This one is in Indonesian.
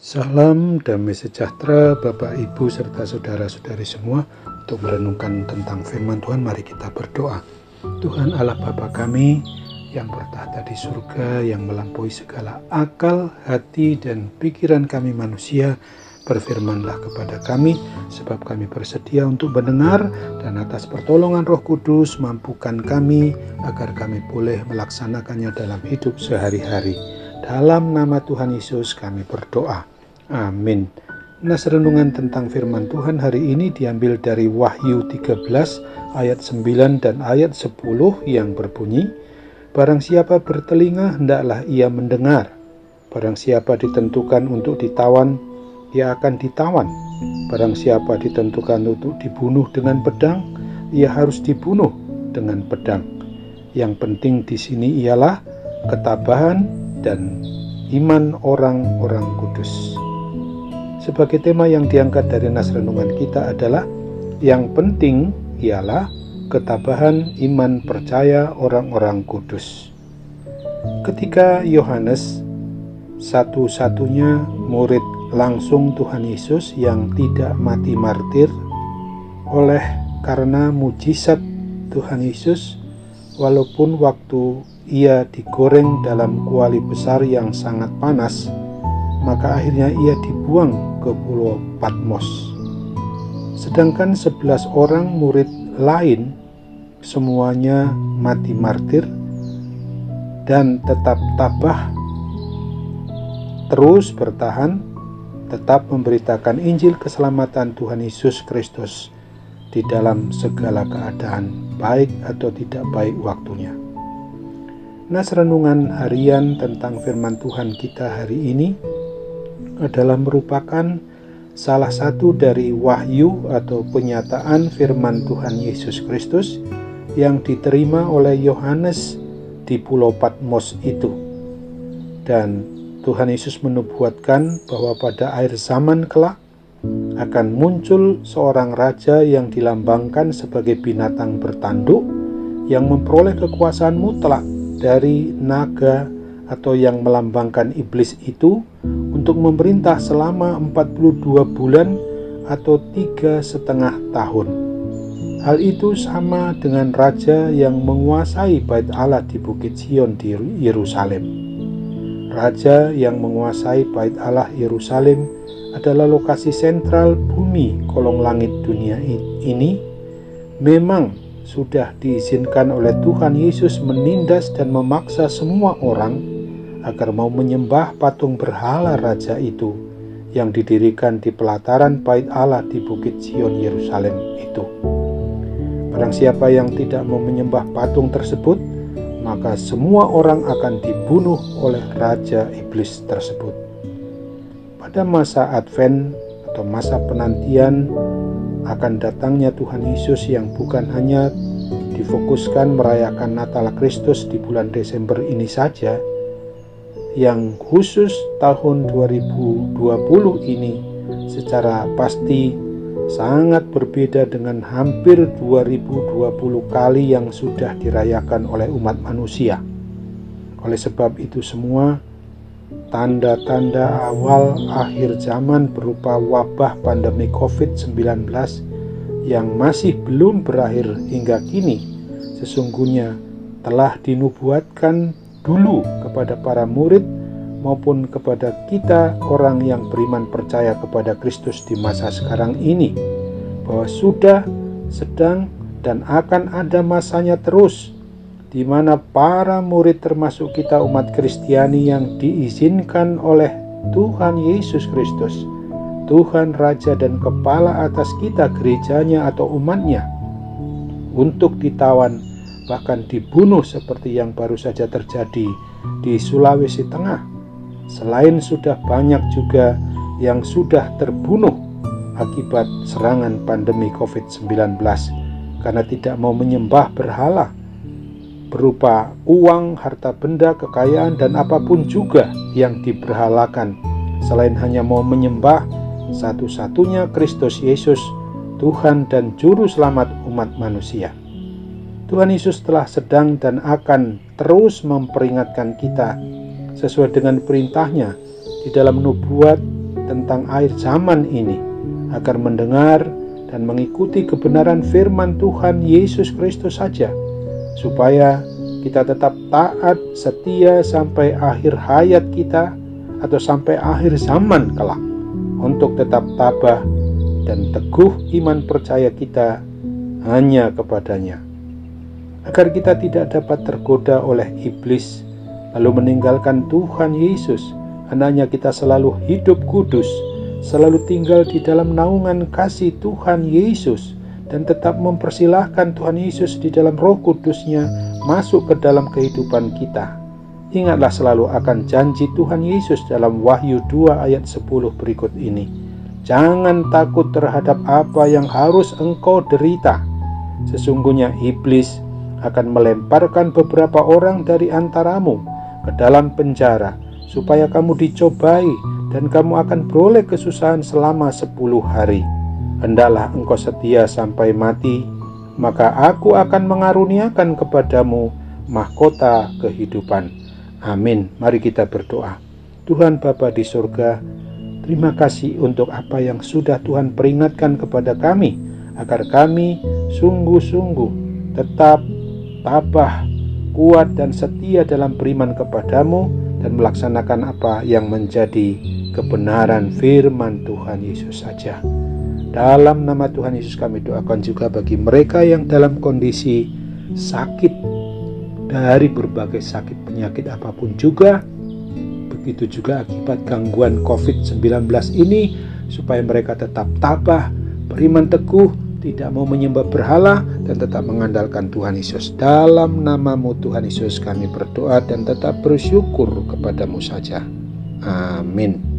Salam damai sejahtera Bapak Ibu serta saudara-saudari semua. Untuk merenungkan tentang firman Tuhan, mari kita berdoa. Tuhan Allah Bapa kami yang bertahta di surga, yang melampaui segala akal, hati, dan pikiran kami manusia, berfirmanlah kepada kami, sebab kami bersedia untuk mendengar, dan atas pertolongan Roh Kudus mampukan kami agar kami boleh melaksanakannya dalam hidup sehari-hari. Dalam nama Tuhan Yesus kami berdoa. Amin. Nas renungan tentang firman Tuhan hari ini diambil dari Wahyu 13 ayat 9 dan ayat 10 yang berbunyi, barang siapa bertelinga hendaklah ia mendengar. Barang siapa ditentukan untuk ditawan, ia akan ditawan. Barang siapa ditentukan untuk dibunuh dengan pedang, ia harus dibunuh dengan pedang. Yang penting di sini ialah ketabahan dan iman orang-orang kudus. Sebagai tema yang diangkat dari nas renungan kita adalah yang penting ialah ketabahan iman percaya orang-orang kudus. Ketika Yohanes, satu-satunya murid langsung Tuhan Yesus yang tidak mati martir oleh karena mujizat Tuhan Yesus, walaupun waktu ia digoreng dalam kuali besar yang sangat panas, maka akhirnya ia dibuang ke Pulau Patmos. Sedangkan 11 orang murid lain semuanya mati martir dan tetap tabah, terus bertahan, tetap memberitakan Injil keselamatan Tuhan Yesus Kristus di dalam segala keadaan, baik atau tidak baik waktunya. Nas renungan harian tentang firman Tuhan kita hari ini adalah merupakan salah satu dari wahyu atau penyataan firman Tuhan Yesus Kristus yang diterima oleh Yohanes di Pulau Patmos itu. Dan Tuhan Yesus menubuatkan bahwa pada akhir zaman kelak akan muncul seorang raja yang dilambangkan sebagai binatang bertanduk yang memperoleh kekuasaan mutlak dari naga atau yang melambangkan iblis itu untuk memerintah selama 42 bulan atau 3,5 tahun. Hal itu sama dengan raja yang menguasai bait Allah di Bukit Sion di Yerusalem. Raja yang menguasai bait Allah Yerusalem adalah lokasi sentral bumi kolong langit dunia ini. Memang sudah diizinkan oleh Tuhan Yesus menindas dan memaksa semua orang agar mau menyembah patung berhala raja itu yang didirikan di pelataran bait Allah di Bukit Sion Yerusalem itu. Barang siapa yang tidak mau menyembah patung tersebut, maka semua orang akan dibunuh oleh raja iblis tersebut. Pada masa Advent atau masa penantian akan datangnya Tuhan Yesus yang bukan hanya difokuskan merayakan Natal Kristus di bulan Desember ini saja, yang khusus tahun 2020 ini secara pasti sangat berbeda dengan hampir 2020 kali yang sudah dirayakan oleh umat manusia. Oleh sebab itu semua, tanda-tanda awal akhir zaman berupa wabah pandemi COVID-19 yang masih belum berakhir hingga kini sesungguhnya telah dinubuatkan dulu kepada para murid maupun kepada kita orang yang beriman percaya kepada Kristus di masa sekarang ini, bahwa sudah, sedang, dan akan ada masanya terus di mana para murid termasuk kita umat Kristiani yang diizinkan oleh Tuhan Yesus Kristus, Tuhan Raja dan Kepala atas kita gerejanya atau umatnya, untuk ditawan bahkan dibunuh seperti yang baru saja terjadi di Sulawesi Tengah. Selain sudah banyak juga yang sudah terbunuh akibat serangan pandemi COVID-19 karena tidak mau menyembah berhala berupa uang, harta benda, kekayaan, dan apapun juga yang diberhalakan selain hanya mau menyembah satu-satunya Kristus Yesus, Tuhan dan Juru Selamat umat manusia. Tuhan Yesus telah sedang dan akan terus memperingatkan kita sesuai dengan perintahnya di dalam nubuat tentang akhir zaman ini, agar mendengar dan mengikuti kebenaran firman Tuhan Yesus Kristus saja, supaya kita tetap taat setia sampai akhir hayat kita atau sampai akhir zaman kelak, untuk tetap tabah dan teguh iman percaya kita hanya kepadanya, agar kita tidak dapat tergoda oleh iblis lalu meninggalkan Tuhan Yesus. Hendaknya kita selalu hidup kudus, selalu tinggal di dalam naungan kasih Tuhan Yesus, dan tetap mempersilahkan Tuhan Yesus di dalam Roh Kudus-Nya masuk ke dalam kehidupan kita. Ingatlah selalu akan janji Tuhan Yesus dalam Wahyu 2 ayat 10 berikut ini. Jangan takut terhadap apa yang harus engkau derita. Sesungguhnya iblis akan melemparkan beberapa orang dari antaramu ke dalam penjara, supaya kamu dicobai dan kamu akan beroleh kesusahan selama 10 hari. Hendaklah engkau setia sampai mati, maka aku akan mengaruniakan kepadamu mahkota kehidupan. Amin. Mari kita berdoa. Tuhan Bapa di surga, terima kasih untuk apa yang sudah Tuhan peringatkan kepada kami, agar kami sungguh-sungguh tetap tabah, kuat dan setia dalam beriman kepadamu, dan melaksanakan apa yang menjadi kebenaran firman Tuhan Yesus saja. Dalam nama Tuhan Yesus kami doakan juga bagi mereka yang dalam kondisi sakit, dari berbagai sakit penyakit apapun juga, begitu juga akibat gangguan COVID-19 ini, supaya mereka tetap tabah, beriman teguh, tidak mau menyembah berhala, dan tetap mengandalkan Tuhan Yesus. Dalam nama-Mu Tuhan Yesus kami berdoa dan tetap bersyukur kepadamu saja. Amin.